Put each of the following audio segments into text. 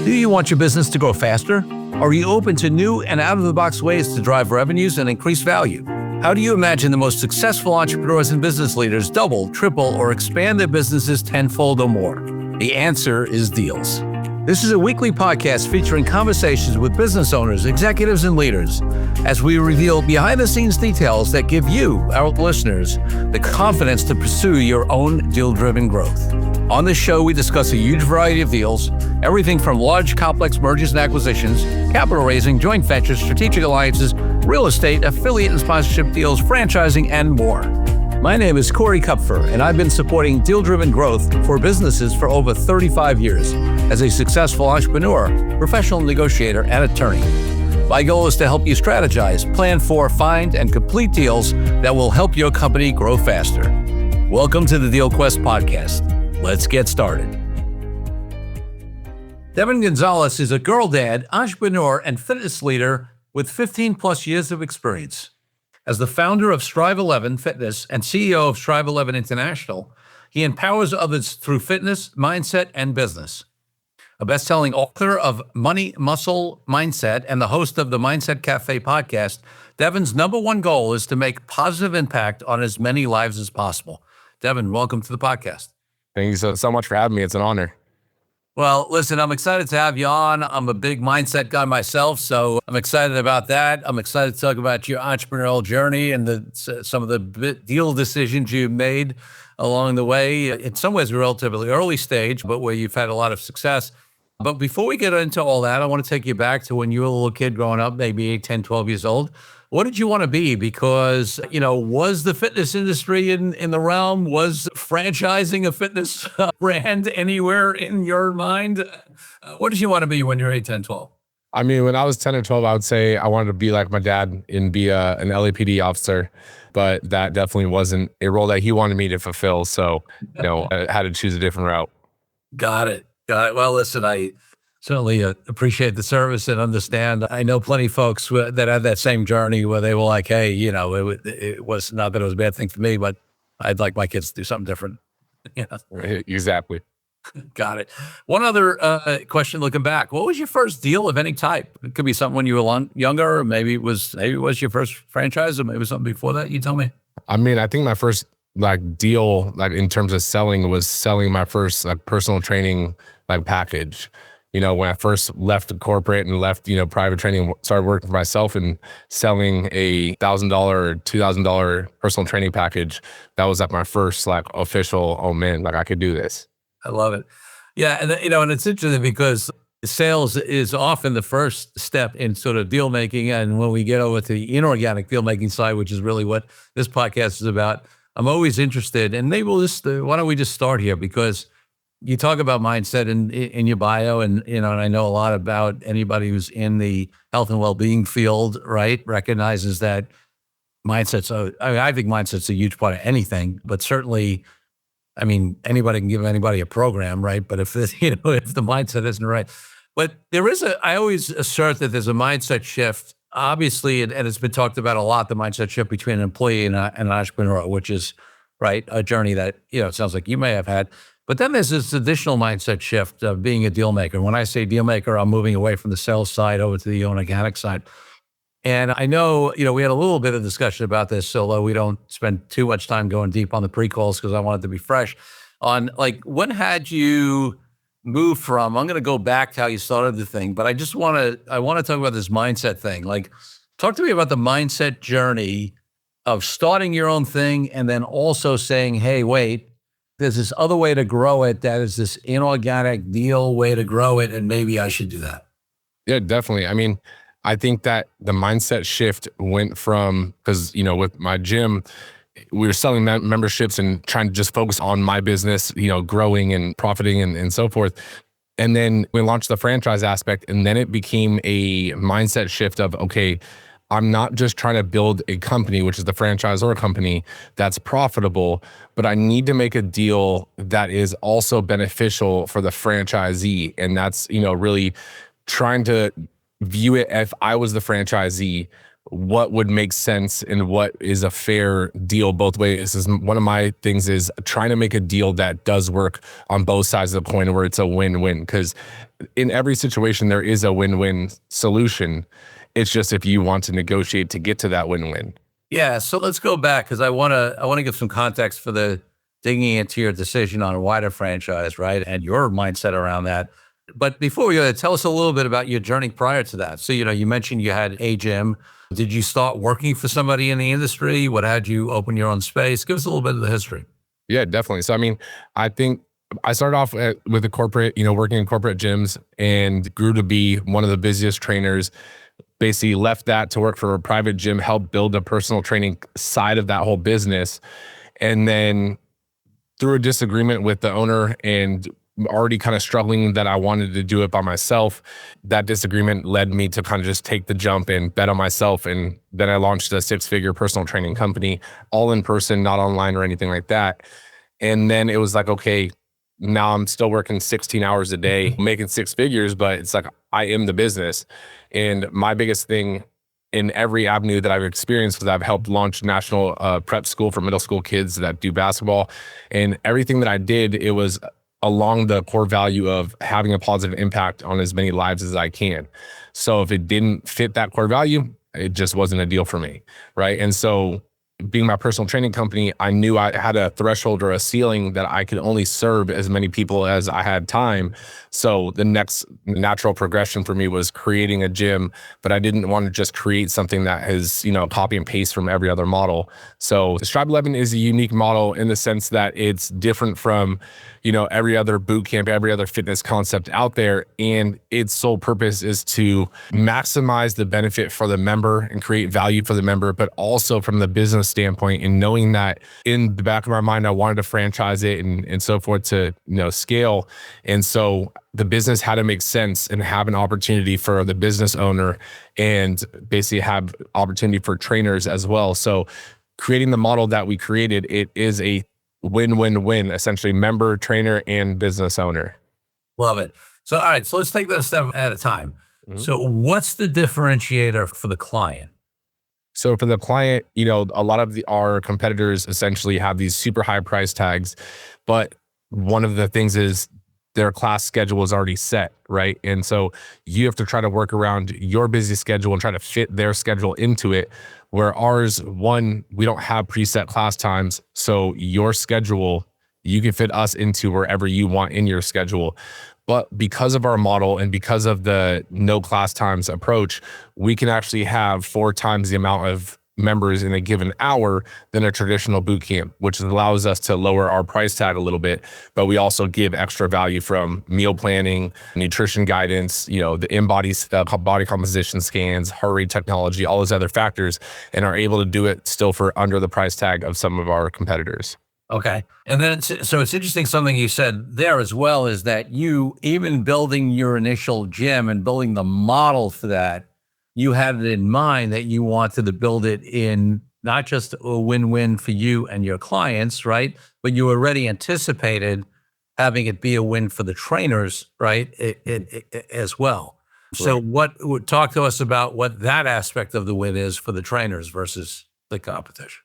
Do you want your business to grow faster? Are you open to new and out-of-the-box ways to drive revenues and increase value? How do you imagine the most successful entrepreneurs and business leaders double, triple, or expand their businesses tenfold or more? The answer is deals. This is a weekly podcast featuring conversations with business owners, executives, and leaders as we reveal behind-the-scenes details that give you, our listeners, the confidence to pursue your own deal-driven growth. On this show, we discuss a huge variety of deals, everything from large, complex mergers and acquisitions, capital raising, joint ventures, strategic alliances, real estate, affiliate and sponsorship deals, franchising, and more. My name is Corey Kupfer, and I've been supporting deal-driven growth for businesses for over 35 years as a successful entrepreneur, professional negotiator, and attorney. My goal is to help you strategize, plan for, find, and complete deals that will help your company grow faster. Welcome to the Deal Quest podcast. Let's get started. Devan Gonzalez is a girl dad, entrepreneur, and fitness leader with 15 plus years of experience. As the founder of Strive 11 Fitness and CEO of Strive 11 International, he empowers others through fitness, mindset, and business. A best-selling author of Money, Muscle, Mindset, and the host of the Mindset Cafe podcast, Devan's number one goal is to make positive impact on as many lives as possible. Devan, welcome to the podcast. Thank you so much for having me. It's an honor. Well, listen, I'm excited to have you on. I'm a big mindset guy myself, so I'm excited about that. I'm excited to talk about your entrepreneurial journey and some of the deal decisions you made along the way. In some ways, a relatively early stage, but where you've had a lot of success. But before we get into all that, I want to take you back to when you were a little kid growing up, maybe 8, 10, 12 years old. What did you want to be? Because, was the fitness industry in the realm? Was franchising a fitness brand anywhere in your mind? What did you want to be when you were 8, 10, 12? I mean, when I was 10 or 12, I would say I wanted to be like my dad and be an LAPD officer, but that definitely wasn't a role that he wanted me to fulfill. So, I had to choose a different route. Got it. Well, listen, I certainly appreciate the service and understand. I know plenty of folks that had that same journey where they were like, hey, it was not that it was a bad thing for me, but I'd like my kids to do something different. Exactly. Got it. One other question looking back, what was your first deal of any type? It could be something when you were younger, or maybe it was your first franchise, or maybe something before that. You tell me. I mean, I think my first deal, in terms of selling, was selling my first personal training package. When I first left corporate and left, private training, started working for myself and selling a $1,000 or $2,000 personal training package, that was my first official, oh man, I could do this. I love it. Yeah. And and it's interesting because sales is often the first step in sort of deal making. And when we get over to the inorganic deal making side, which is really what this podcast is about, I'm always interested. And maybe why don't we just start here? Because you talk about mindset in your bio, and and I know a lot about anybody who's in the health and well-being field, right? Recognizes that mindset's. I think mindset's a huge part of anything, but certainly, anybody can give anybody a program, right? But if the mindset isn't right, but there is I always assert that there's a mindset shift. Obviously, and it's been talked about a lot, the mindset shift between an employee and an entrepreneur, which is right a journey that it sounds like you may have had. But then there's this additional mindset shift of being a deal maker. When I say deal maker, I'm moving away from the sales side over to the organic side. And I know, we had a little bit of discussion about this, although we don't spend too much time going deep on the pre-calls because I want it to be fresh. On when had you moved from, I'm going to go back to how you started the thing, but I want to talk about this mindset thing. Talk to me about the mindset journey of starting your own thing and then also saying, hey, wait, there's this other way to grow it that is this inorganic deal way to grow it, and maybe I should do that. Yeah, definitely. I mean, I think that the mindset shift went from, because, with my gym, we were selling memberships and trying to just focus on my business, growing and profiting and so forth. And then we launched the franchise aspect, and then it became a mindset shift of, okay, I'm not just trying to build a company, which is the franchisor company, that's profitable, but I need to make a deal that is also beneficial for the franchisee. And that's, really trying to view it, if I was the franchisee, what would make sense and what is a fair deal both ways. This is one of my things, is trying to make a deal that does work on both sides of the coin, where it's a win-win, because in every situation there is a win-win solution. It's just if you want to negotiate to get to that win-win. Yeah, so let's go back because I want to give some context for the digging into your decision on a wider franchise, right? And your mindset around that. But before we go there, tell us a little bit about your journey prior to that. So, you mentioned you had a gym. Did you start working for somebody in the industry? What had you open your own space? Give us a little bit of the history. Yeah, definitely. So, I mean, I think I started off with a corporate, working in corporate gyms, and grew to be one of the busiest trainers. Basically left that to work for a private gym, helped build a personal training side of that whole business. And then through a disagreement with the owner and already kind of struggling that I wanted to do it by myself, that disagreement led me to kind of just take the jump and bet on myself. And then I launched a 6-figure personal training company, all in person, not online or anything like that. And then it was like, okay, now I'm still working 16 hours a day, making 6 figures, but it's like, I am the business. And my biggest thing in every avenue that I've experienced was I've helped launch national prep school for middle school kids that do basketball. And everything that I did, it was along the core value of having a positive impact on as many lives as I can. So if it didn't fit that core value, it just wasn't a deal for me, right? And so being my personal training company, I knew I had a threshold or a ceiling that I could only serve as many people as I had time. So the next natural progression for me was creating a gym, but I didn't want to just create something that is, copy and paste from every other model. So the Strive 11 is a unique model in the sense that it's different from, every other boot camp, every other fitness concept out there. And its sole purpose is to maximize the benefit for the member and create value for the member, but also from the business standpoint, and knowing that in the back of my mind, I wanted to franchise it and so forth to, scale. And so the business had to make sense and have an opportunity for the business owner, and basically have opportunity for trainers as well. So creating the model that we created, it is a win-win-win, essentially member, trainer, and business owner. Love it. So, all right, so let's take that a step at a time. So what's the differentiator for the client? So for the client, a lot of our competitors essentially have these super high price tags, but one of the things is their class schedule is already set, right? And so you have to try to work around your busy schedule and try to fit their schedule into it. Where ours, one, we don't have preset class times. So your schedule, you can fit us into wherever you want in your schedule. But because of our model and because of the no class times approach, we can actually have 4 times the amount of members in a given hour than a traditional boot camp, which allows us to lower our price tag a little bit. But we also give extra value from meal planning, nutrition guidance, the body composition scans, heart rate technology, all those other factors, and are able to do it still for under the price tag of some of our competitors. Okay. And then so it's interesting, something you said there as well is that you, even building your initial gym and building the model for that, you had it in mind that you wanted to build it in not just a win-win for you and your clients, right? But you already anticipated having it be a win for the trainers, right? As well. So talk to us about what that aspect of the win is for the trainers versus the competition.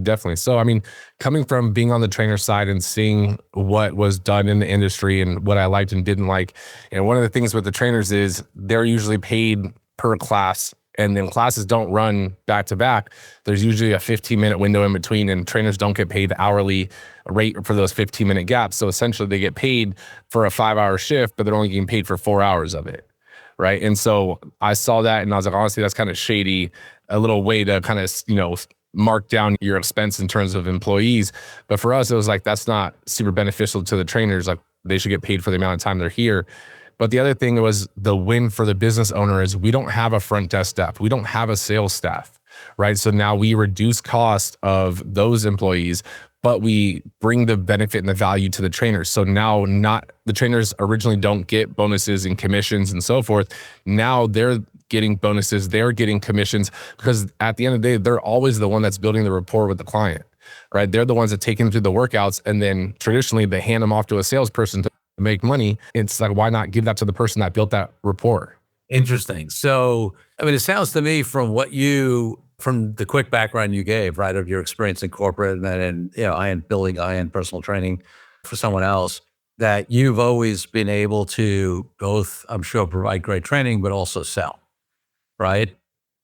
Definitely. So, I mean, coming from being on the trainer side and seeing what was done in the industry and what I liked and didn't like. And one of the things with the trainers is they're usually paid per class, and then classes don't run back to back. There's usually a 15-minute window in between, and trainers don't get paid the hourly rate for those 15-minute gaps. So essentially they get paid for a 5-hour shift, but they're only getting paid for 4 hours of it. Right. And so I saw that and I was like, honestly, that's kind of shady, a little way to kind of, mark down your expense in terms of employees. But for us, it was like, that's not super beneficial to the trainers. Like, they should get paid for the amount of time they're here. But the other thing was the win for the business owner is we don't have a front desk staff. We don't have a sales staff, right? So now we reduce cost of those employees, but we bring the benefit and the value to the trainers. So now the trainers originally don't get bonuses and commissions and so forth. Now they're getting bonuses, they're getting commissions, because at the end of the day, they're always the one that's building the rapport with the client, right? They're the ones that take them through the workouts, and then traditionally they hand them off to a salesperson to make money. It's like, why not give that to the person that built that rapport? Interesting. So, I mean, it sounds to me from the quick background you gave, right, of your experience in corporate and then in, I-end building, I-end personal training for someone else, that you've always been able to both, I'm sure, provide great training, but also sell, right?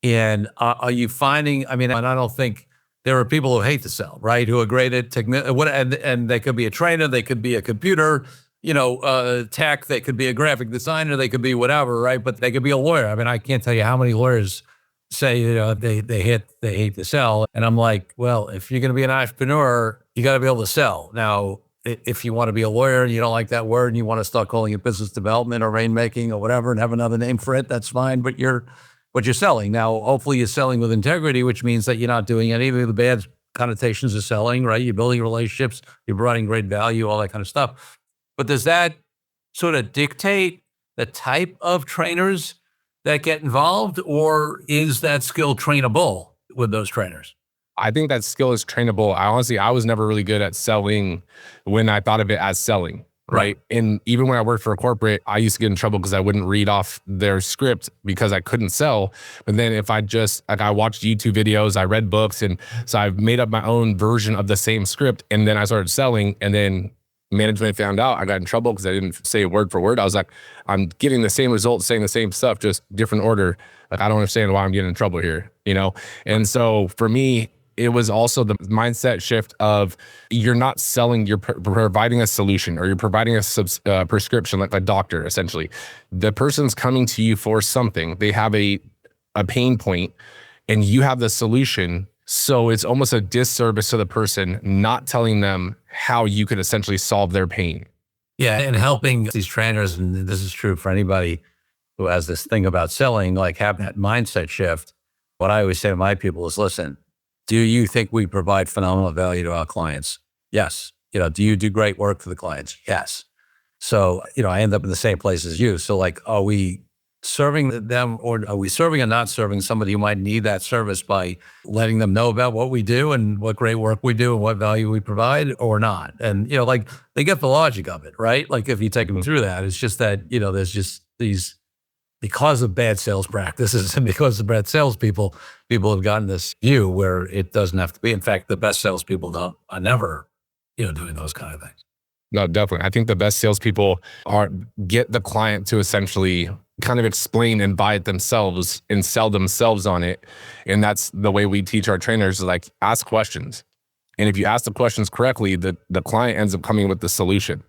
And are you finding, I mean, and I don't think there are people who hate to sell, right? Who are great at what, and they could be a trainer, they could be a computer, tech, they could be a graphic designer, they could be whatever, right? But they could be a lawyer. I mean, I can't tell you how many lawyers say, they hate to sell. And I'm like, well, if you're going to be an entrepreneur, you got to be able to sell. Now, if you want to be a lawyer and you don't like that word and you want to start calling it business development or rainmaking or whatever and have another name for it, that's fine. But you're selling. Now, hopefully you're selling with integrity, which means that you're not doing any of the bad connotations of selling, right? You're building relationships, you're providing great value, all that kind of stuff. But does that sort of dictate the type of trainers that get involved, or is that skill trainable with those trainers? I think that skill is trainable. I was never really good at selling when I thought of it as selling. Right. Right. And even when I worked for a corporate, I used to get in trouble because I wouldn't read off their script because I couldn't sell. But then if I just, like, I watched YouTube videos, I read books. And so I've made up my own version of the same script. And then I started selling. And then management found out. I got in trouble because I didn't say word for word. I was like, I'm getting the same results, saying the same stuff, just different order. Like, I don't understand why I'm getting in trouble here, you know? And so for me, it was also the mindset shift of, you're not selling, you're providing a solution, or you're providing a prescription, like a doctor, essentially. The person's coming to you for something. They have a pain point and you have the solution. So it's almost a disservice to the person not telling them how you could essentially solve their pain. Yeah. And helping these trainers, and this is true for anybody who has this thing about selling, like have that mindset shift. What I always say to my people is, listen, do you think we provide phenomenal value to our clients? Yes. Do you do great work for the clients? Yes. So, I end up in the same place as you. So, like, are we serving them, or are we serving and not serving somebody who might need that service by letting them know about what we do and what great work we do and what value we provide, or not? And, like, they get the logic of it, right? Like, if you take them through that, it's just that, there's just these, because of bad sales practices and because of bad salespeople, people have gotten this view where it doesn't have to be. In fact, the best salespeople are never, doing those kind of things. No, definitely. I think the best salespeople get the client to essentially kind of explain and buy it themselves and sell themselves on it. And that's the way we teach our trainers, like, ask questions. And if you ask the questions correctly, the client ends up coming with the solution,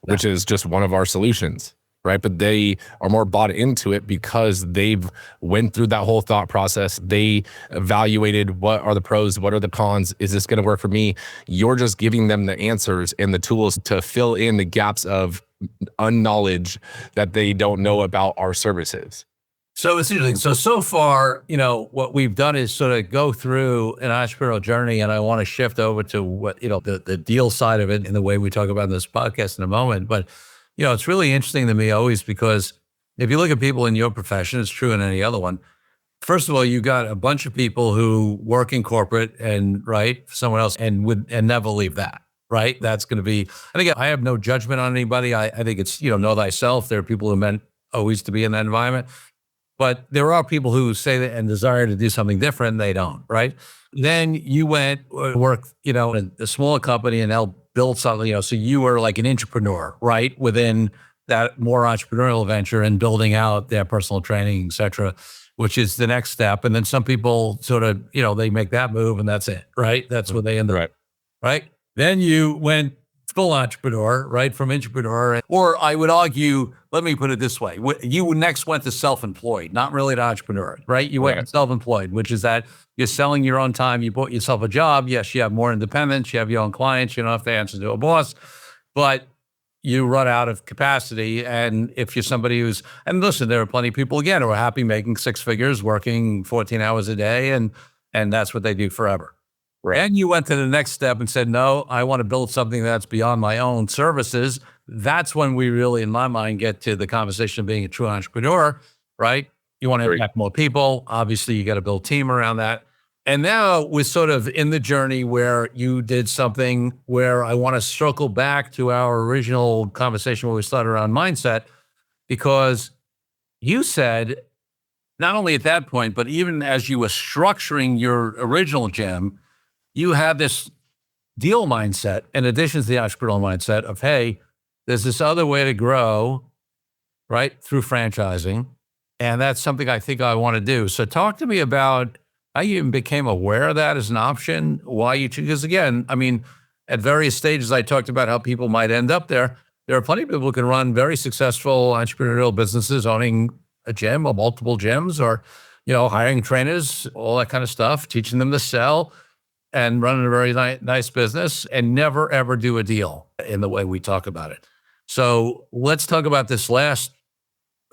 which is just one of our solutions. Right. But they are more bought into it because they've went through that whole thought process. They evaluated, what are the pros? What are the cons? Is this going to work for me? You're just giving them the answers and the tools to fill in the gaps of unknowledge that they don't know about our services. So it's interesting. So far, what we've done is sort of go through an entrepreneurial journey, and I want to shift over to what, the deal side of it in the way we talk about in this podcast in a moment. But it's really interesting to me always, because if you look at people in your profession, it's true in any other one. First of all, you got a bunch of people who work in corporate and for someone else and never leave that, right? That's going to be, I think, I have no judgment on anybody. I think it's, know thyself. There are people who are meant always to be in that environment, but there are people who say that and desire to do something different, and they don't, right? Then you went work, in a smaller company and helped build something, so you were like an entrepreneur, right? Within that more entrepreneurial venture and building out their personal training, et cetera, which is the next step. And then some people sort of, they make that move and that's it, right? That's where they end up, right? Then you went full entrepreneur, right? From entrepreneur, or I would argue, let me put it this way. You next went to self-employed, not really to entrepreneur, right? You went to self-employed, which is that you're selling your own time. You bought yourself a job. Yes, you have more independence. You have your own clients. You don't have to answer to a boss, but you run out of capacity. And if you're somebody and listen, there are plenty of people, again, who are happy making six figures, working 14 hours a day, and that's what they do forever. Right. And you went to the next step and said, no, I want to build something that's beyond my own services. That's when we really, in my mind, get to the conversation of being a true entrepreneur, right? You want to impact more people. Obviously, you got to build a team around that. And now we're sort of in the journey where you did something where I want to circle back to our original conversation where we started around mindset, because you said not only at that point, but even as you were structuring your original gym, you had this deal mindset in addition to the entrepreneurial mindset of, hey, there's this other way to grow, right? Through franchising. And that's something I think I want to do. So talk to me about how you even became aware of that as an option, why you choose, because again, I mean, at various stages, I talked about how people might end up there. There are plenty of people who can run very successful entrepreneurial businesses, owning a gym or multiple gyms, or, hiring trainers, all that kind of stuff, teaching them to sell and running a very nice business and never, ever do a deal in the way we talk about it. So let's talk about this last,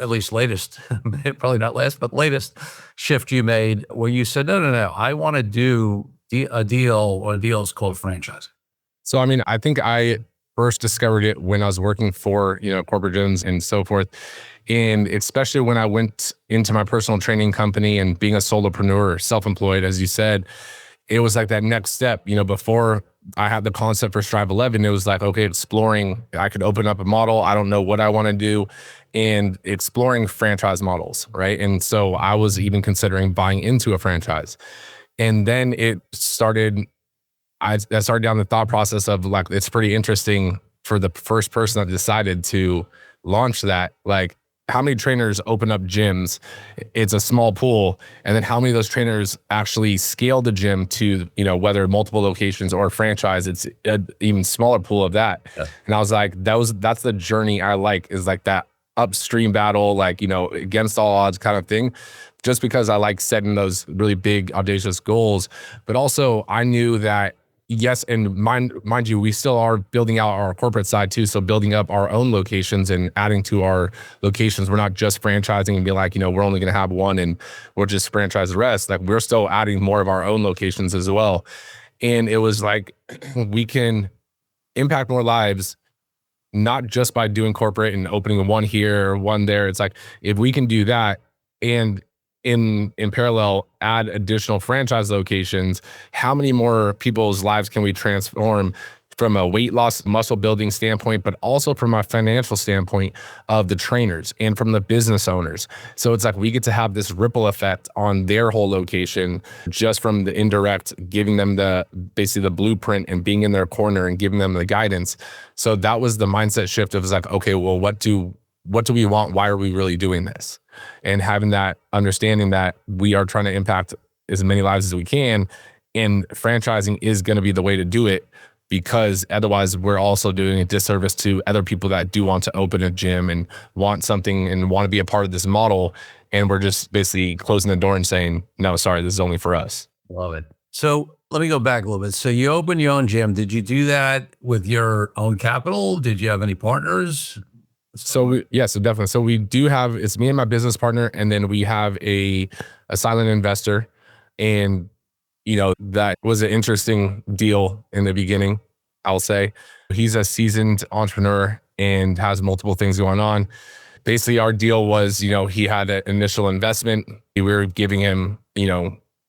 at least latest, probably not last, but latest shift you made where you said, no, no, no, I want to do a deal, or deals called franchise. So, I mean, I think I first discovered it when I was working for, corporate gyms and so forth. And especially when I went into my personal training company and being a solopreneur, self-employed, as you said, it was like that next step. Before I had the concept for Strive 11, it was like, okay, exploring, I could open up a model. I don't know what I want to do, and exploring franchise models, right? And so I was even considering buying into a franchise. And then I started down the thought process of like, it's pretty interesting for the first person that decided to launch that, like, how many trainers open up gyms? It's a small pool. And then how many of those trainers actually scale the gym to, whether multiple locations or franchise, it's an even smaller pool of that. Yeah. And I was like, that's the journey I like, is like that upstream battle, like, against all odds kind of thing, just because I like setting those really big, audacious goals. But also I knew that, yes, and mind you, we still are building out our corporate side too. So building up our own locations and adding to our locations. We're not just franchising and be like, we're only going to have one and we'll just franchise the rest. Like, we're still adding more of our own locations as well. And it was like, we can impact more lives, not just by doing corporate and opening one here or one there. It's like, if we can do that and in parallel add additional franchise locations, how many more people's lives can we transform from a weight loss, muscle building standpoint, but also from a financial standpoint of the trainers and from the business owners. So it's like we get to have this ripple effect on their whole location just from the indirect, giving them basically the blueprint and being in their corner and giving them the guidance. So that was the mindset shift of like, okay, well, what do we want? Why are we really doing this? And having that understanding that we are trying to impact as many lives as we can, and franchising is going to be the way to do it, because otherwise we're also doing a disservice to other people that do want to open a gym and want something and want to be a part of this model. And we're just basically closing the door and saying, no, sorry, this is only for us. Love it. So let me go back a little bit. So you opened your own gym. Did you do that with your own capital? Did you have any partners? So definitely. So we do have, it's me and my business partner, and then we have a silent investor. And, that was an interesting deal in the beginning, I'll say. He's a seasoned entrepreneur and has multiple things going on. Basically, our deal was, he had an initial investment. We were giving him,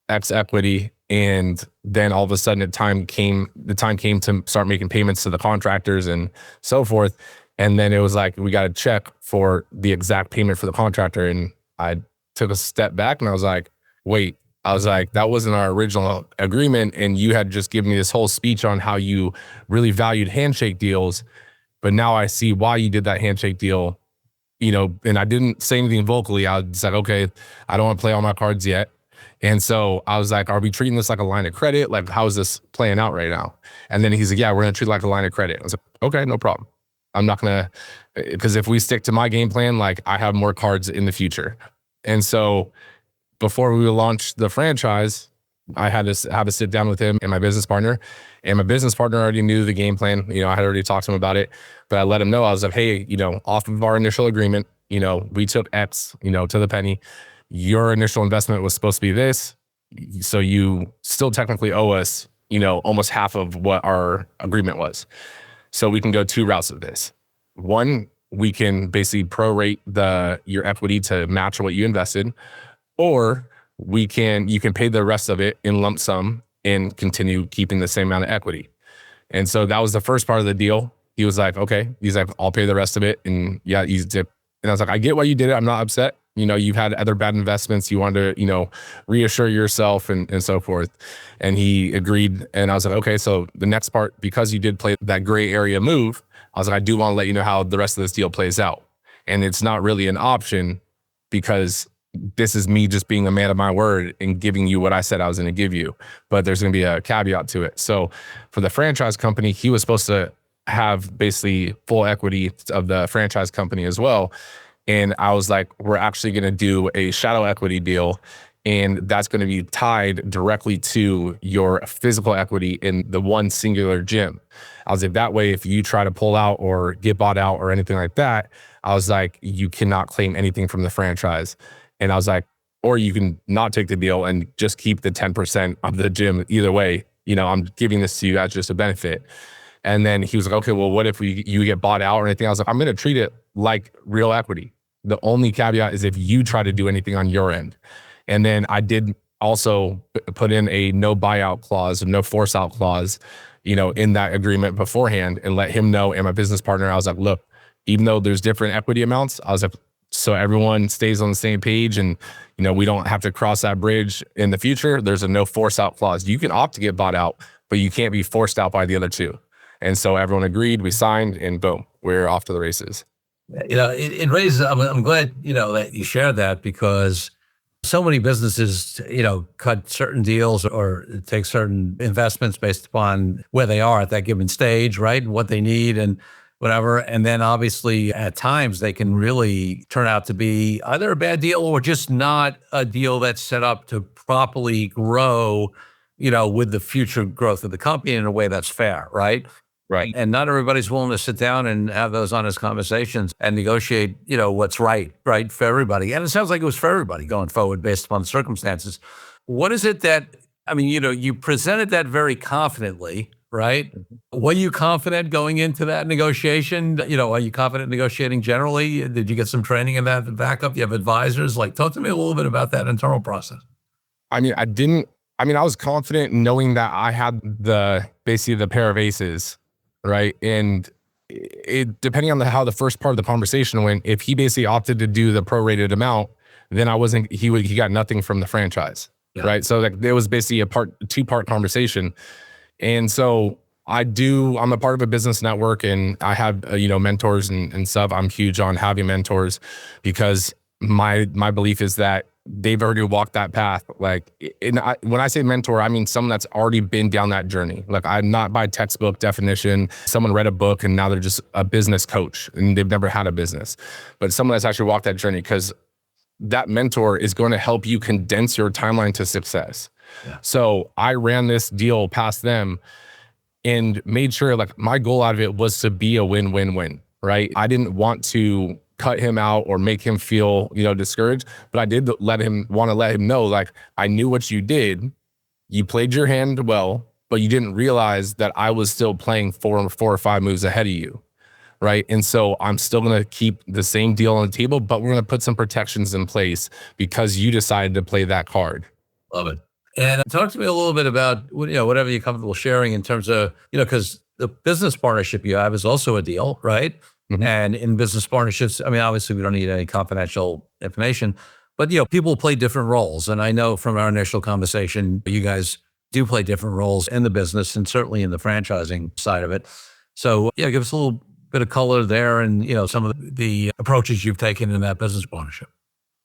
X equity. And then all of a sudden the time came to start making payments to the contractors and so forth. And then it was like, we got a check for the exact payment for the contractor. And I took a step back and I was like, wait, that wasn't our original agreement. And you had just given me this whole speech on how you really valued handshake deals. But now I see why you did that handshake deal, and I didn't say anything vocally. I was like, okay, I don't want to play all my cards yet. And so I was like, are we treating this like a line of credit? Like, how is this playing out right now? And then he's like, yeah, we're going to treat it like a line of credit. I was like, okay, no problem. I'm not going to, because if we stick to my game plan, like, I have more cards in the future. And so before we launched the franchise, I had to have a sit down with him and my business partner. And my business partner already knew the game plan. I had already talked to him about it, but I let him know. I was like, hey, off of our initial agreement, we took X, to the penny. Your initial investment was supposed to be this. So you still technically owe us, almost half of what our agreement was. So we can go two routes of this. One, we can basically prorate your equity to match what you invested, or you can pay the rest of it in lump sum and continue keeping the same amount of equity. And so that was the first part of the deal. He was like, okay. He's like, I'll pay the rest of it. And yeah, and I was like, I get why you did it. I'm not upset. you've had other bad investments. You wanted to, reassure yourself and so forth. And he agreed. And I was like, okay, so the next part, because you did play that gray area move, I was like, I do want to let you know how the rest of this deal plays out. And it's not really an option because this is me just being a man of my word and giving you what I said I was going to give you. But there's going to be a caveat to it. So for the franchise company, he was supposed to have basically full equity of the franchise company as well. And I was like, we're actually going to do a shadow equity deal. And that's going to be tied directly to your physical equity in the one singular gym. I was like, that way, if you try to pull out or get bought out or anything like that, I was like, you cannot claim anything from the franchise. And I was like, or you can not take the deal and just keep the 10% of the gym. Either way, I'm giving this to you as just a benefit. And then he was like, okay, well, what if you get bought out or anything? I was like, I'm going to treat it like real equity. The only caveat is if you try to do anything on your end. And then I did also put in a no buyout clause, no force out clause, in that agreement beforehand, and let him know, and my business partner, I was like, look, even though there's different equity amounts, I was like, so everyone stays on the same page and, we don't have to cross that bridge in the future. There's a no force out clause. You can opt to get bought out, but you can't be forced out by the other two. And so everyone agreed, we signed, and boom, we're off to the races. It raises, I'm glad, that you shared that, because so many businesses, cut certain deals or take certain investments based upon where they are at that given stage, right? And what they need and whatever. And then obviously at times they can really turn out to be either a bad deal or just not a deal that's set up to properly grow, with the future growth of the company in a way that's fair, right? Right. And not everybody's willing to sit down and have those honest conversations and negotiate, what's right for everybody. And it sounds like it was for everybody going forward based upon the circumstances. What is it that, you presented that very confidently, right? Mm-hmm. Were you confident going into that negotiation? Are you confident negotiating generally? Did you get some training in that backup? Do you have advisors? Talk to me a little bit about that internal process. I was confident knowing that I had basically the pair of aces. Right. And it depending on how the first part of the conversation went, if he basically opted to do the prorated amount, then he got nothing from the franchise. Yeah. Right. So there was basically a two-part conversation. And so I'm a part of a business network, and I have, mentors and stuff. I'm huge on having mentors because my belief is that they've already walked that path. When I say mentor, I mean someone that's already been down that journey. I'm not by textbook definition. Someone read a book and now they're just a business coach and they've never had a business, but someone that's actually walked that journey, because that mentor is going to help you condense your timeline to success. Yeah. So I ran this deal past them and made sure my goal out of it was to be a win-win-win, right? I didn't want to cut him out or make him feel, discouraged. But I did let him know, I knew what you did. You played your hand well, but you didn't realize that I was still playing four or five moves ahead of you. Right. And so I'm still going to keep the same deal on the table, but we're going to put some protections in place because you decided to play that card. Love it. And talk to me a little bit about, whatever you're comfortable sharing in terms of, because the business partnership you have is also a deal, right? Mm-hmm. And in business partnerships, obviously we don't need any confidential information, but people play different roles. And I know from our initial conversation, you guys do play different roles in the business and certainly in the franchising side of it. So give us a little bit of color there and, some of the approaches you've taken in that business partnership.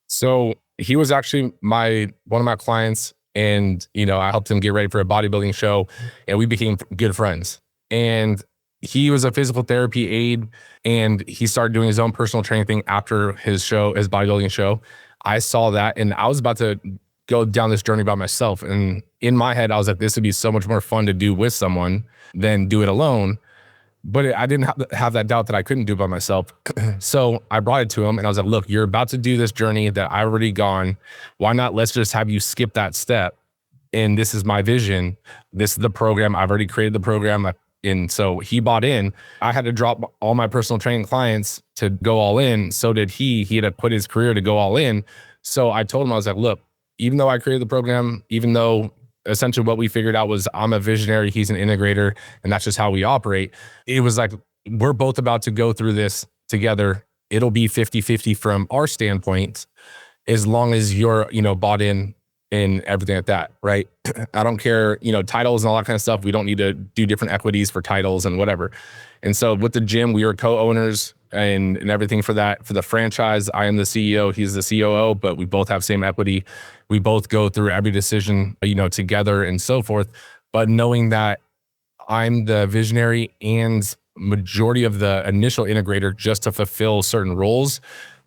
So he was actually one of my clients, and, I helped him get ready for a bodybuilding show, and we became good friends. And he was a physical therapy aide, and he started doing his own personal training thing after his bodybuilding show. I saw that, and I was about to go down this journey by myself. And in my head, I was like, this would be so much more fun to do with someone than do it alone. But I didn't have that doubt that I couldn't do it by myself. So I brought it to him and I was like, look, you're about to do this journey that I already gone. Why not? Let's just have you skip that step. And this is my vision. This is the program. I've already created the program. And so he bought in. I had to drop all my personal training clients to go all in. So did he. He had to quit his career to go all in. So I told him, I was like, look, even though I created the program, even though essentially what we figured out was I'm a visionary, he's an integrator, and that's just how we operate. It was like, we're both about to go through this together. it'll be 50-50 from our standpoint, as long as you're, bought in and everything like that, right? I don't care, titles and all that kind of stuff. We don't need to do different equities for titles and whatever. And so with the gym, we are co-owners and everything for that. For the franchise, I am the CEO, he's the COO, but we both have same equity. We both go through every decision, together and so forth. But knowing that I'm the visionary and majority of the initial integrator just to fulfill certain roles,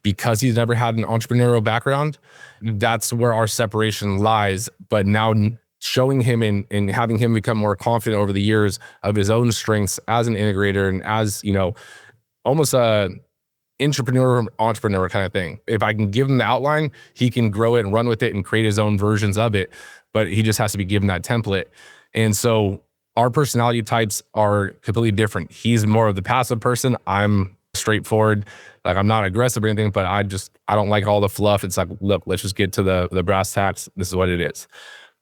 because he's never had an entrepreneurial background, that's where our separation lies. But now showing him and having him become more confident over the years of his own strengths as an integrator and as, almost a entrepreneur kind of thing. If I can give him the outline, he can grow it and run with it and create his own versions of it. But he just has to be given that template. And so our personality types are completely different. He's more of the passive person. I'm straightforward. Like, I'm not aggressive or anything, but I don't like all the fluff. It's like, look, let's just get to the brass tacks. This is what it is.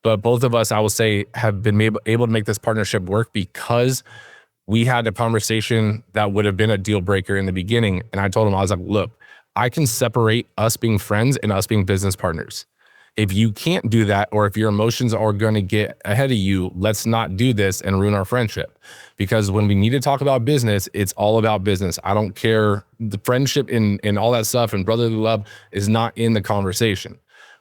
But both of us, I will say, have been able to make this partnership work because we had a conversation that would have been a deal breaker in the beginning. And I told him, I was like, look, I can separate us being friends and us being business partners. If you can't do that, or if your emotions are going to get ahead of you, let's not do this and ruin our friendship. Because when we need to talk about business, it's all about business. I don't care. The friendship and all that stuff and brotherly love is not in the conversation.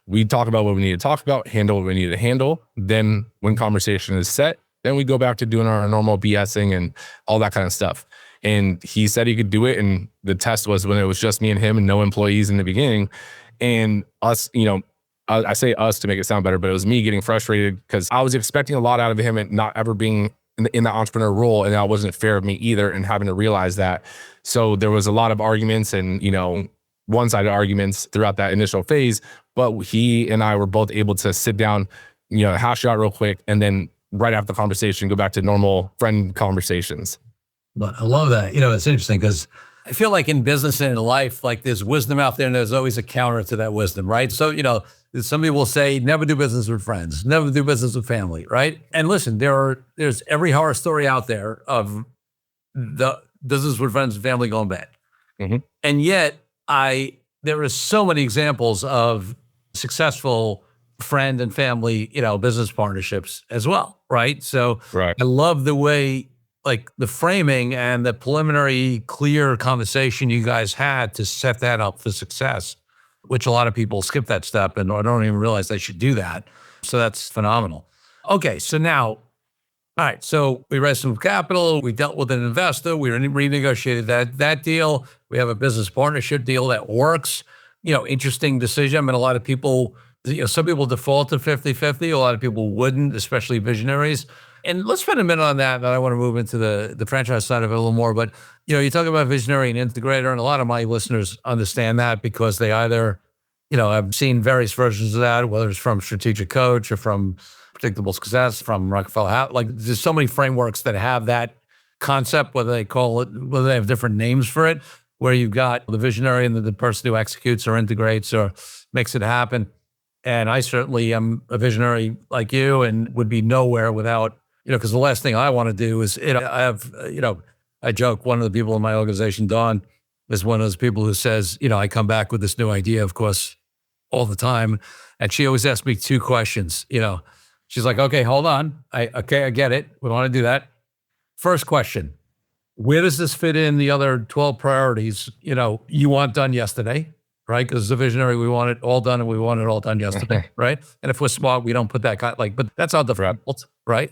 We talk about what we need to talk about, handle what we need to handle. Then when conversation is set, then we go back to doing our normal BSing and all that kind of stuff. And he said he could do it. And the test was when it was just me and him and no employees in the beginning. And us, I say us to make it sound better, but it was me getting frustrated because I was expecting a lot out of him and not ever being in the entrepreneur role. And that wasn't fair of me either, and having to realize that. So there was a lot of arguments and, one-sided arguments throughout that initial phase. But he and I were both able to sit down, hash it out real quick. And then right after the conversation, go back to normal friend conversations. But I love that. It's interesting because I feel like in business and in life, like there's wisdom out there and there's always a counter to that wisdom, right? So, some people will say, never do business with friends, never do business with family, right? And listen, there's every horror story out there of the business with friends and family going bad. Mm-hmm. And yet there are so many examples of successful friend and family, business partnerships as well, right? So right. I love the way, like the framing and the preliminary clear conversation you guys had to set that up for success, which a lot of people skip that step and I don't even realize they should do that. So that's phenomenal. Okay, so now, all right, so we raised some capital, we dealt with an investor, we renegotiated that deal, we have a business partnership deal that works, interesting decision. I mean, a lot of people, some people default to 50-50, a lot of people wouldn't, especially visionaries. And let's spend a minute on that. And I want to move into the franchise side of it a little more. But, you talk about visionary and integrator, and a lot of my listeners understand that because they either, have seen various versions of that, whether it's from Strategic Coach or from Predictable Success, from Rockefeller House. Like, there's so many frameworks that have that concept, whether they have different names for it, where you've got the visionary and the person who executes or integrates or makes it happen. And I certainly am a visionary like you and would be nowhere without, because the last thing I want to do is, I joke, one of the people in my organization, Dawn, is one of those people who says, I come back with this new idea, of course, all the time. And she always asks me two questions. She's like, okay, hold on. I get it. We want to do that. First question, where does this fit in the other 12 priorities, you want done yesterday? Right? Because as a visionary, we want it all done and we want it all done yesterday, right? And if we're smart, we don't put that but that's our default, right?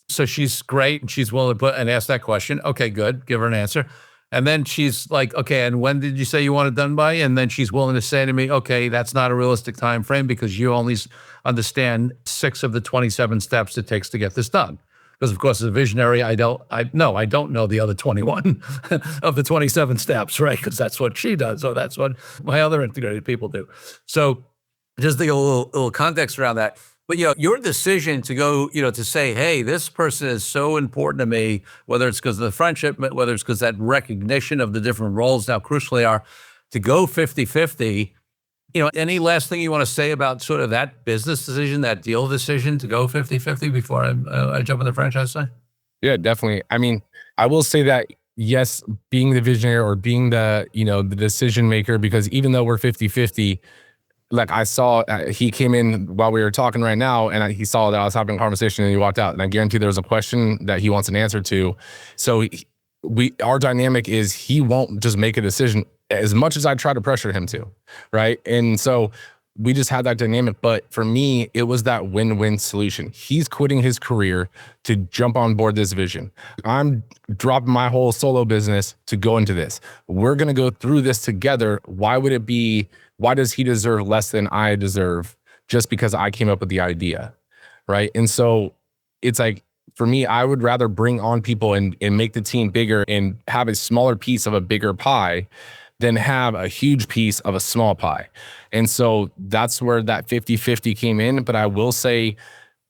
So she's great and she's willing to ask that question. Okay, good. Give her an answer. And then she's like, okay, and when did you say you want it done by? And then she's willing to say to me, okay, that's not a realistic time frame because you only understand 6 of the 27 steps it takes to get this done. Because of course, as a visionary, I don't know the other 21 of the 27 steps, right? Because that's what she does, or that's what my other integrated people do. So just to get a little context around that. But your decision to go, to say, hey, this person is so important to me, whether it's because of the friendship, whether it's because that recognition of the different roles now crucially are to go 50-50. Any last thing you want to say about sort of that business decision, that deal decision to go 50-50 before I jump on the franchise side? Yeah, definitely. I mean, I will say that yes, being the visionary or being the, the decision maker, because even though we're 50-50, like I saw, he came in while we were talking right now, and he saw that I was having a conversation, and he walked out, and I guarantee there's a question that he wants an answer to. So our dynamic is he won't just make a decision as much as I try to pressure him to, right? And so we just had that dynamic. But for me, it was that win-win solution. He's quitting his career to jump on board this vision. I'm dropping my whole solo business to go into this. We're going to go through this together. Why does he deserve less than I deserve just because I came up with the idea, right? And so it's like, for me, I would rather bring on people and make the team bigger and have a smaller piece of a bigger pie than have a huge piece of a small pie. And so that's where that 50-50 came in. But I will say,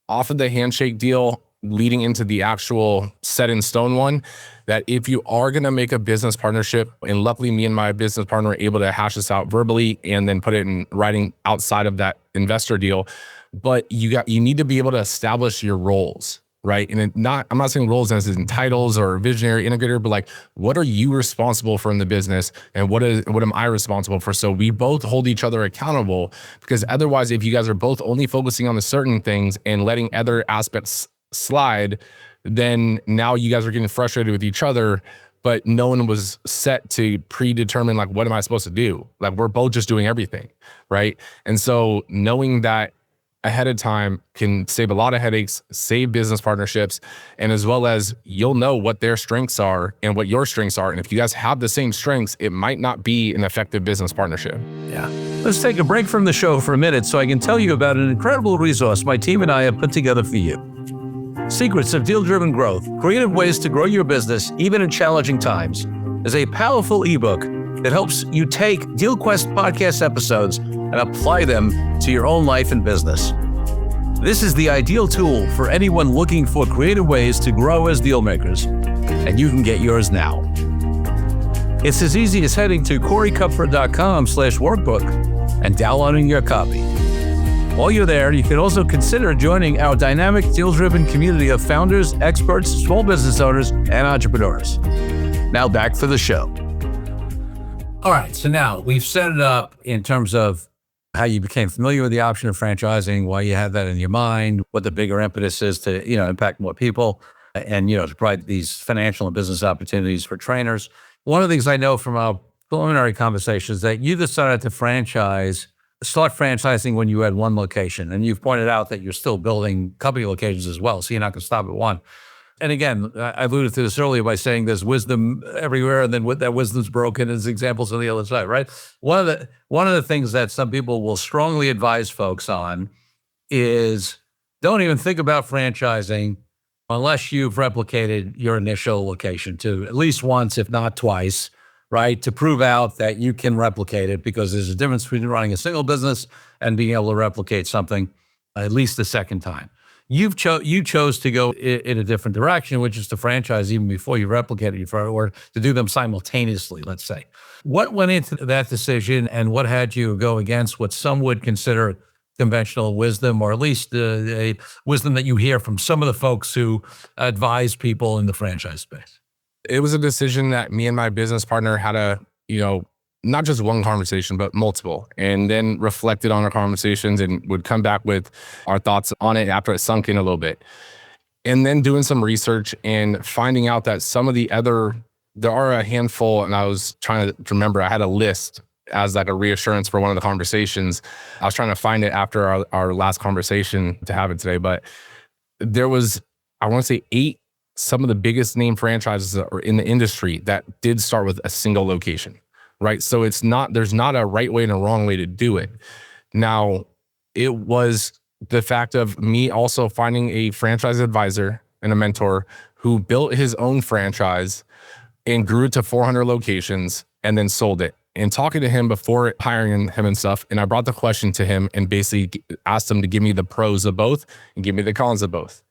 off of the handshake deal leading into the actual set in stone one, that if you are going to make a business partnership, and luckily me and my business partner were able to hash this out verbally and then put it in writing outside of that investor deal, but you need to be able to establish your roles. Right. And I'm not saying roles as in titles or visionary integrator, but like, what are you responsible for in the business? And what am I responsible for? So we both hold each other accountable, because otherwise, if you guys are both only focusing on the certain things and letting other aspects slide, then now you guys are getting frustrated with each other, but no one was set to predetermine, like, what am I supposed to do? Like, we're both just doing everything. Right. And so knowing that ahead of time can save a lot of headaches, save business partnerships, and as well as you'll know what their strengths are and what your strengths are. And if you guys have the same strengths, it might not be an effective business partnership. Yeah. Let's take a break from the show for a minute so I can tell you about an incredible resource my team and I have put together for you. Secrets of Deal-Driven Growth, Creative Ways to Grow Your Business Even in Challenging Times, is a powerful ebook that helps you take DealQuest podcast episodes and apply them to your own life and business. This is the ideal tool for anyone looking for creative ways to grow as deal makers, and you can get yours now. It's as easy as heading to coreycupford.com/workbook and downloading your copy. While you're there, you can also consider joining our dynamic deal-driven community of founders, experts, small business owners, and entrepreneurs. Now back for the show. All right, so now we've set it up in terms of how you became familiar with the option of franchising, why you had that in your mind, what the bigger impetus is to, impact more people, and, to provide these financial and business opportunities for trainers. One of the things I know from our preliminary conversations is that you decided to start franchising when you had one location. And you've pointed out that you're still building company locations as well, so you're not going to stop at one. And again, I alluded to this earlier by saying there's wisdom everywhere, and then that wisdom's broken as examples on the other side, right? One of the things that some people will strongly advise folks on is don't even think about franchising unless you've replicated your initial location to at least once, if not twice, right? To prove out that you can replicate it, because there's a difference between running a single business and being able to replicate something at least the second time. You chose to go in a different direction, which is to franchise even before you replicated it, or to do them simultaneously, let's say. What went into that decision, and what had you go against what some would consider conventional wisdom, or at least a wisdom that you hear from some of the folks who advise people in the franchise space? It was a decision that me and my business partner had not just one conversation, but multiple, and then reflected on our conversations and would come back with our thoughts on it after it sunk in a little bit. And then doing some research and finding out that there are a handful, and I was trying to remember, I had a list as like a reassurance for one of the conversations. I was trying to find it after our last conversation to have it today, but there was, I want to say 8, some of the biggest name franchises that are in the industry that did start with a single location. Right. So there's not a right way and a wrong way to do it. Now, it was the fact of me also finding a franchise advisor and a mentor who built his own franchise and grew it to 400 locations and then sold it. And talking to him before hiring him and stuff, and I brought the question to him and basically asked him to give me the pros of both and give me the cons of both.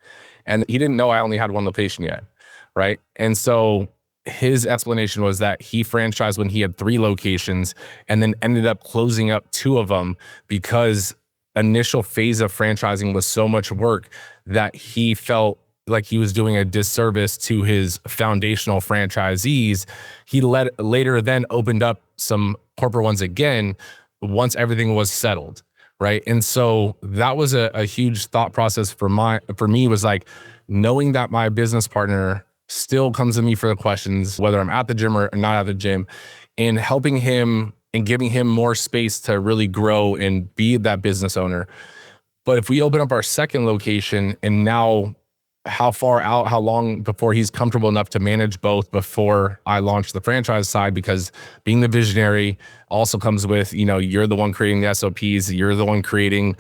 And he didn't know I only had one location yet. Right. And so his explanation was that he franchised when he had 3 locations and then ended up closing up 2 of them because initial phase of franchising was so much work that he felt like he was doing a disservice to his foundational franchisees, he later then opened up some corporate ones again once everything was settled. Right. And so that was a huge thought process for me, was like knowing that my business partner still comes to me for the questions, whether I'm at the gym or not at the gym, and helping him and giving him more space to really grow and be that business owner. But if we open up our second location, and now how far out, how long before he's comfortable enough to manage both before I launch the franchise side? Because being the visionary also comes with, you're the one creating the SOPs, you're the one creating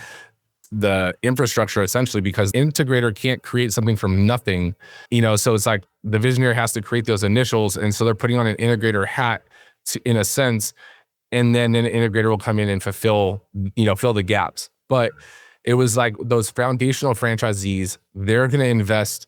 the infrastructure essentially, because integrator can't create something from nothing, so it's like the visionary has to create those initials. And so they're putting on an integrator hat in a sense, and then an integrator will come in and fill the gaps. But it was like those foundational franchisees, they're going to invest,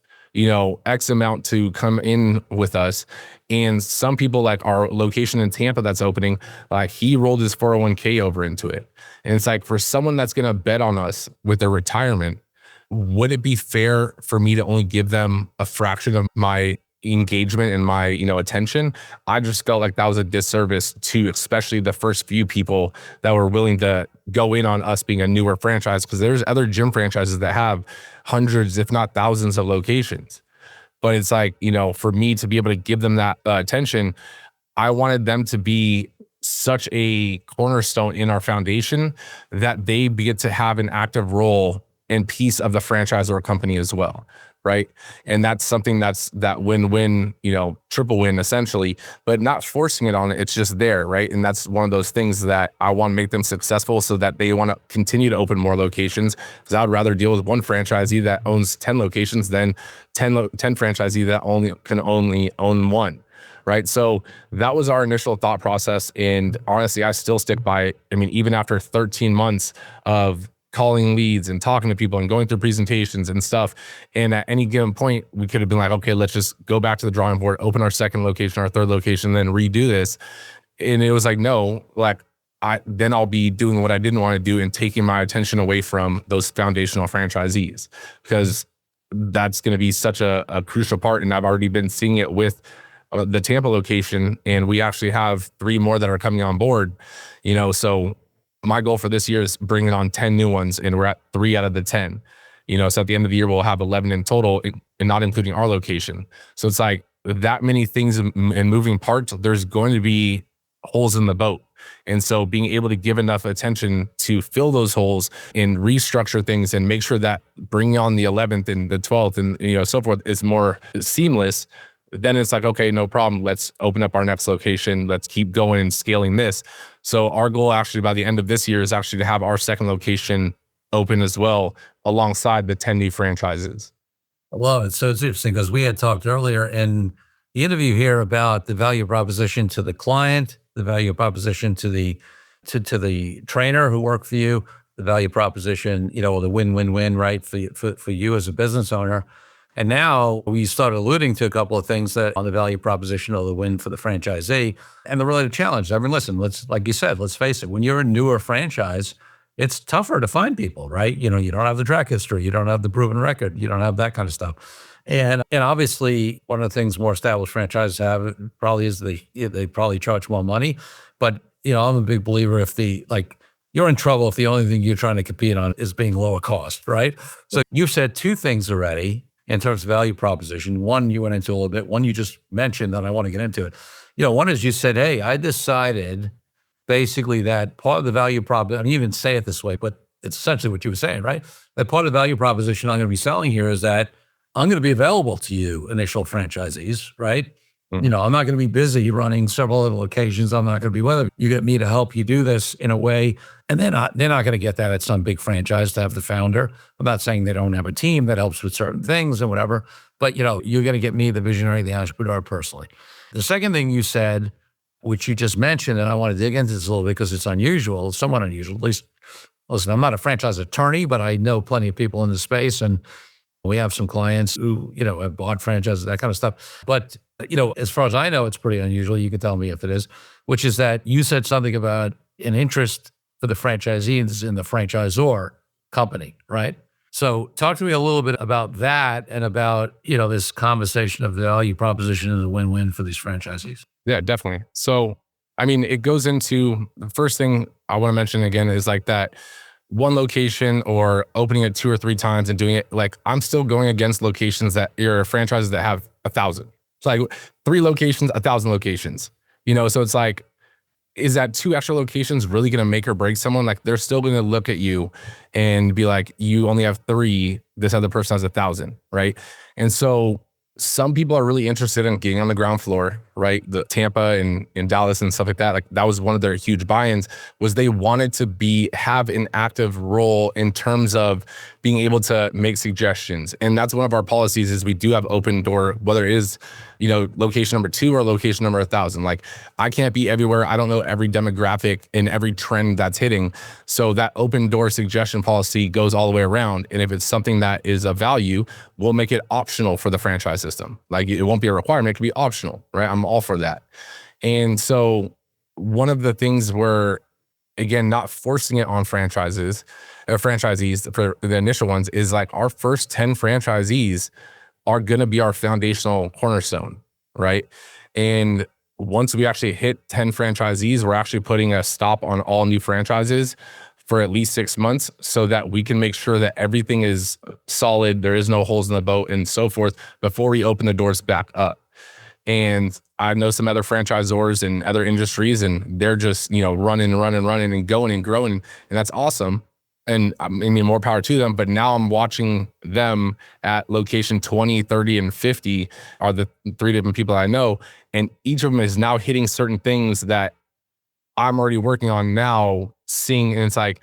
X amount to come in with us. And some people, like our location in Tampa that's opening, like he rolled his 401k over into it. And it's like, for someone that's going to bet on us with their retirement, would it be fair for me to only give them a fraction of my engagement and my, attention? I just felt like that was a disservice to especially the first few people that were willing to go in on us being a newer franchise, because there's other gym franchises that have hundreds, if not thousands of locations. But it's like, for me to be able to give them that attention, I wanted them to be such a cornerstone in our foundation that they get to have an active role and piece of the franchise or company as well. Right. And that's something that's that win-win, triple win essentially, but not forcing it on it. It's just there. Right. And that's one of those things that I want to make them successful so that they want to continue to open more locations, because I would rather deal with one franchisee that owns 10 locations than 10 franchisee that can only own one. Right. So that was our initial thought process. And honestly, I still stick by it. I mean, even after 13 months of calling leads and talking to people and going through presentations and stuff. And at any given point, we could have been like, okay, let's just go back to the drawing board, open our second location, our third location, then redo this. And it was like, no, like then I'll be doing what I didn't want to do and taking my attention away from those foundational franchisees, because that's going to be such a crucial part. And I've already been seeing it with the Tampa location, and we actually have 3 more that are coming on board, so my goal for this year is bringing on 10 new ones, and we're at 3 out of the 10. So at the end of the year, we'll have 11 in total, and not including our location. So it's like that many things and moving parts, there's going to be holes in the boat. And so being able to give enough attention to fill those holes and restructure things and make sure that bringing on the 11th and the 12th and, so forth is more seamless. Then it's like, okay, no problem. Let's open up our next location. Let's keep going and scaling this. So our goal actually by the end of this year is actually to have our second location open as well, alongside the 10 new franchises. I love it. So it's interesting because we had talked earlier in the interview here about the value proposition to the client, the value proposition to the trainer who worked for you, the value proposition, the win-win-win, right, for you as a business owner. And now we started alluding to a couple of things that on the value proposition of the win for the franchisee and the related challenge. I mean, listen, like you said, let's face it, when you're a newer franchise, it's tougher to find people, right? You don't have the track history, you don't have the proven record, you don't have that kind of stuff. And obviously one of the things more established franchises have probably is they probably charge more money. But, I'm a big believer you're in trouble if the only thing you're trying to compete on is being lower cost, right? So you've said 2 things already in terms of value proposition. One you went into a little bit, one you just mentioned that I want to get into it. One is you said, hey, I decided basically that part of the value proposition, I didn't even say it this way, but it's essentially what you were saying, right? That part of the value proposition I'm going to be selling here is that I'm going to be available to you, initial franchisees, right? I'm not going to be busy running several other locations. I'm not going to be whether you get me to help you do this in a way. And they're not going to get that at some big franchise to have the founder. I'm not saying they don't have a team that helps with certain things and whatever, but you're going to get me, the visionary, the entrepreneur personally. The second thing you said, which you just mentioned, and I want to dig into this a little bit because it's unusual, somewhat unusual, at least, listen, I'm not a franchise attorney, but I know plenty of people in the space, and we have some clients who, have bought franchises, that kind of stuff. But, as far as I know, it's pretty unusual. You can tell me if it is, which is that you said something about an interest for the franchisees in the franchisor company, right? So talk to me a little bit about that and about, this conversation of the value proposition and the win-win for these franchisees. Yeah, definitely. So, I mean, it goes into the first thing I want to mention again is like that one location or opening it two or three times and doing it. Like I'm still going against locations that your franchises that have 1,000. It's like three locations, 1,000 locations, so it's like, is that two extra locations really going to make or break someone? Like they're still going to look at you and be like, you only have three. This other person has 1,000. Right. And so some people are really interested in getting on the ground floor, right? The Tampa and in Dallas and stuff like that. Like that was one of their huge buy-ins was they wanted to have an active role in terms of being able to make suggestions. And that's one of our policies is we do have open door, whether it is, location number 2 or location number 1,000. Like I can't be everywhere. I don't know every demographic and every trend that's hitting. So that open door suggestion policy goes all the way around. And if it's something that is of value, we'll make it optional for the franchise system. Like it won't be a requirement. It can be optional, right? I'm all for that. And so one of the things we're, again, not forcing it on franchisees for the initial ones is like our first 10 franchisees are going to be our foundational cornerstone, right? And once we actually hit 10 franchisees, we're actually putting a stop on all new franchises for at least 6 months so that we can make sure that everything is solid, there is no holes in the boat and so forth before we open the doors back up. And I know some other franchisors in other industries and they're just, running and going and growing. And that's awesome. And I mean, more power to them. But now I'm watching them at location 20, 30, and 50 are the three different people I know. And each of them is now hitting certain things that I'm already working on now, seeing. And it's like,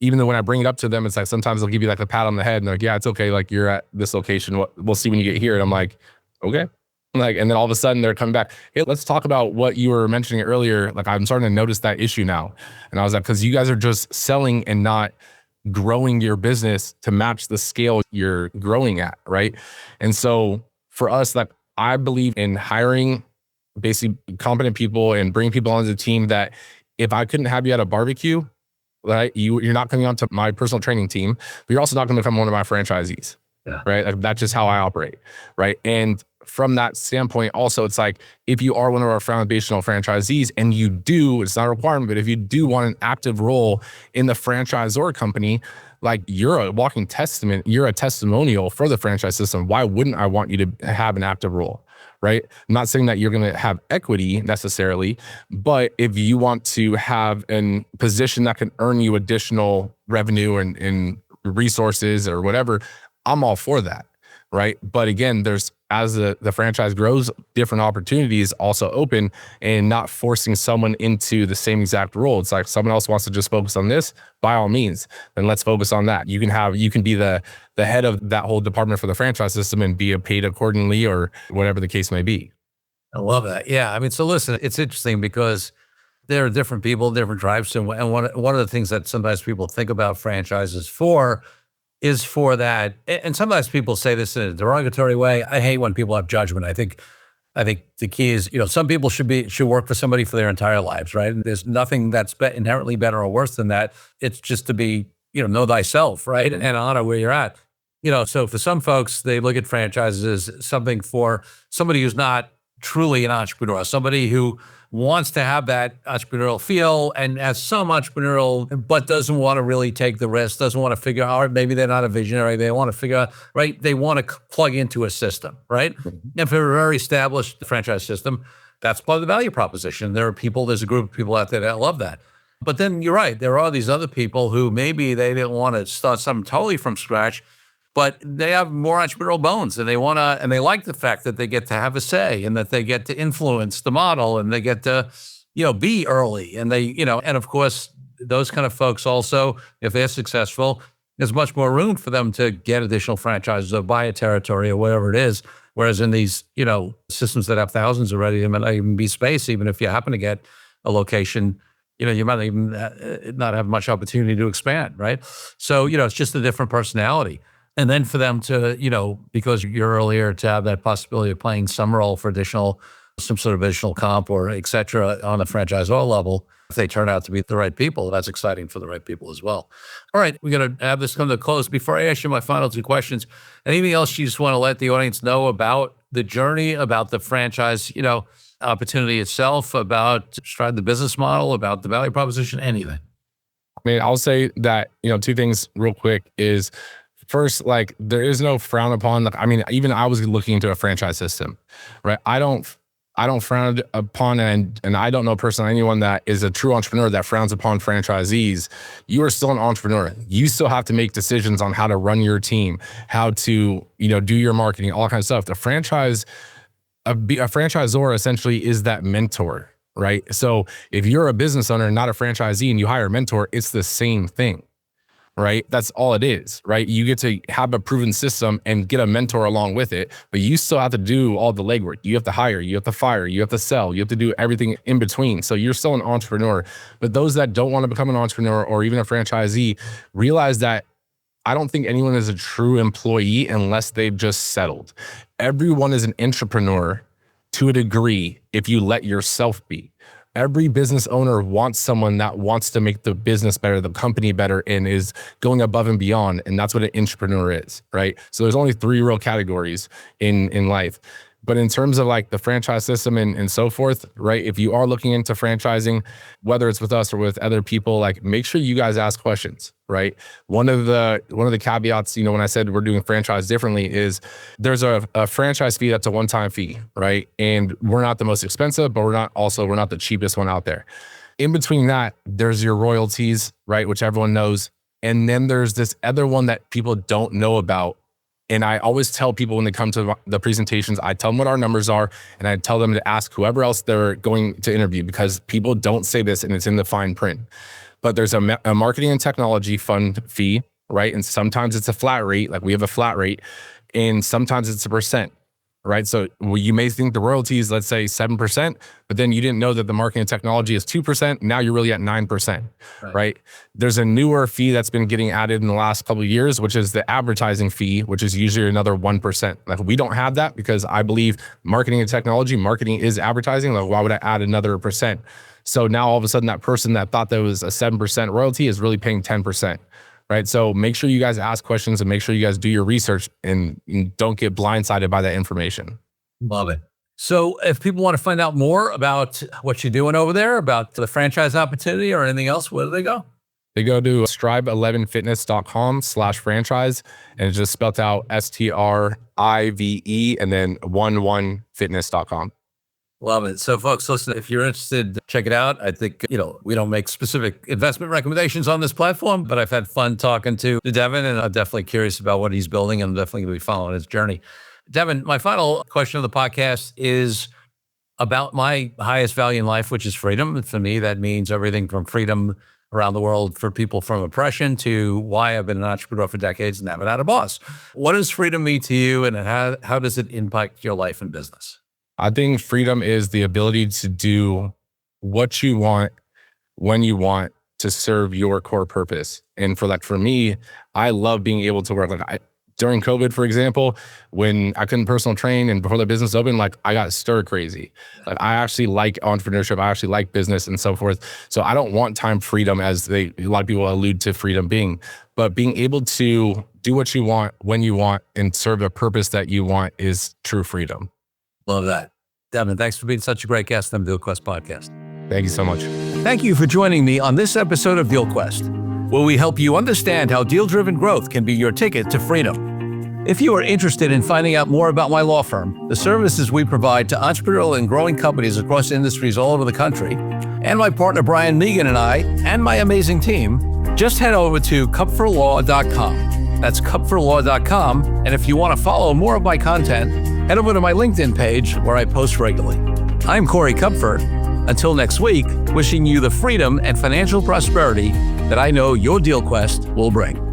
even though when I bring it up to them, it's like, sometimes they'll give you like a pat on the head and they're like, yeah, it's okay. Like you're at this location. We'll see when you get here. And I'm like, okay. Like, and then all of a sudden they're coming back. Hey, let's talk about what you were mentioning earlier. Like I'm starting to notice that issue now. And I was like, because you guys are just selling and not growing your business to match the scale you're growing at, right? And so for us, like I believe in hiring basically competent people and bringing people onto the team that if I couldn't have you at a barbecue, right, you're not coming onto my personal training team, but you're also not going to become one of my franchisees, right? Like, that's just how I operate, right? And from that standpoint, also, it's like, if you are one of our foundational franchisees and you do, it's not a requirement, but if you do want an active role in the franchisor company, like you're a walking testament, you're a testimonial for the franchise system. Why wouldn't I want you to have an active role, right? I'm not saying that you're going to have equity necessarily, but if you want to have a position that can earn you additional revenue and resources or whatever, I'm all for that. Right. But again, there's, as the franchise grows, different opportunities also open and not forcing someone into the same exact role. It's like someone else wants to just focus on this, by all means, then let's focus on that. You can be the head of that whole department for the franchise system and be paid accordingly or whatever the case may be. I love that. Yeah. I mean, so listen, it's interesting because there are different people, different tribes. And one of the things that sometimes people think about franchises is for that. And sometimes people say this in a derogatory way. I hate when people have judgment. I think the key is, some people should work for somebody for their entire lives, right? And there's nothing that's inherently better or worse than that. It's just to be, know thyself, right? And honor where you're at. So for some folks, they look at franchises as something for somebody who's not truly an entrepreneur, somebody who wants to have that entrepreneurial feel and has some entrepreneurial, but doesn't want to really take the risk, doesn't want to figure out, maybe they're not a visionary, they want to figure out, right? They want to plug into a system, right? And for a very established franchise system, that's part of the value proposition. There's a group of people out there that love that. But then you're right, there are these other people who maybe they didn't want to start something totally from scratch, but they have more entrepreneurial bones and they like the fact that they get to have a say and that they get to influence the model and they get to, be early and and of course, those kind of folks also, if they're successful, there's much more room for them to get additional franchises or buy a territory or whatever it is. Whereas in these, systems that have thousands already, there might not even be space, even if you happen to get a location, you might even not have much opportunity to expand, right? So, it's just a different personality. And then for them to, because you're earlier, to have that possibility of playing some role for additional some sort of additional comp or et cetera on the franchisor level. If they turn out to be the right people, that's exciting for the right people as well. All right, we're going to have this come to a close. Before I ask you my final two questions, anything else you just want to let the audience know about the journey, about the franchise, opportunity itself, about the business model, about the value proposition, anything? I mean, I'll say that, two things real quick is first, like there is no frown upon. I mean, even I was looking into a franchise system, right? I don't frown upon, and I don't know personally anyone that is a true entrepreneur that frowns upon franchisees. You are still an entrepreneur. You still have to make decisions on how to run your team, how to, do your marketing, all kinds of stuff. A franchisor essentially is that mentor, right? So if you're a business owner and not a franchisee and you hire a mentor, it's the same thing, right? That's all it is, right? You get to have a proven system and get a mentor along with it, but you still have to do all the legwork. You have to hire, you have to fire, you have to sell, you have to do everything in between. So you're still an entrepreneur. But those that don't want to become an entrepreneur or even a franchisee, realize that I don't think anyone is a true employee unless they've just settled. Everyone is an entrepreneur to a degree if you let yourself be. Every business owner wants someone that wants to make the business better, the company better, and is going above and beyond. And that's what an entrepreneur is, right? So there's only 3 real categories in life. But in terms of like the franchise system and so forth, right? If you are looking into franchising, whether it's with us or with other people, like make sure you guys ask questions, right? One of the caveats, when I said we're doing franchise differently is there's a franchise fee that's a one-time fee, right? And we're not the most expensive, but we're not the cheapest one out there. In between that, there's your royalties, right? Which everyone knows. And then there's this other one that people don't know about. And I always tell people when they come to the presentations, I tell them what our numbers are, and I tell them to ask whoever else they're going to interview, because people don't say this and it's in the fine print. But there's a marketing and technology fund fee, right? And sometimes it's a flat rate, like we have a flat rate, and sometimes it's a percent, right? So you may think the royalty is, let's say 7%, but then you didn't know that the marketing and technology is 2%. Now you're really at 9%, right? There's a newer fee that's been getting added in the last couple of years, which is the advertising fee, which is usually another 1%. Like we don't have that because I believe marketing and technology, marketing is advertising. Like why would I add another percent? So now all of a sudden that person that thought that was a 7% royalty is really paying 10%. Right. So make sure you guys ask questions and make sure you guys do your research and don't get blindsided by that information. Love it. So if people want to find out more about what you're doing over there, about the franchise opportunity or anything else, where do they go? They go to strive11fitness.com/franchise, and it's just spelled out STRIVE and then 11fitness.com. Love it. So folks, listen, if you're interested, check it out. I think, we don't make specific investment recommendations on this platform, but I've had fun talking to Devan, and I'm definitely curious about what he's building, and I'm definitely going to be following his journey. Devan, my final question of the podcast is about my highest value in life, which is freedom. And for me, that means everything from freedom around the world for people from oppression to why I've been an entrepreneur for decades and haven't had a boss. What does freedom mean to you, and how does it impact your life and business? I think freedom is the ability to do what you want, when you want, to serve your core purpose. And for me, I love being able to work. During COVID, for example, when I couldn't personal train and before the business opened, I got stir crazy. I actually like entrepreneurship. I actually like business and so forth. So I don't want time freedom as a lot of people allude to freedom being, but being able to do what you want, when you want, and serve a purpose that you want is true freedom. Love that. Devan, thanks for being such a great guest on the DealQuest podcast. Thank you so much. Thank you for joining me on this episode of DealQuest, where we help you understand how deal-driven growth can be your ticket to freedom. If you are interested in finding out more about my law firm, the services we provide to entrepreneurial and growing companies across industries all over the country, and my partner Brian Megan and I, and my amazing team, just head over to cupforlaw.com. That's cupforlaw.com. And if you want to follow more of my content, head over to my LinkedIn page where I post regularly. I'm Corey Kupfer. Until next week, wishing you the freedom and financial prosperity that I know your DealQuest will bring.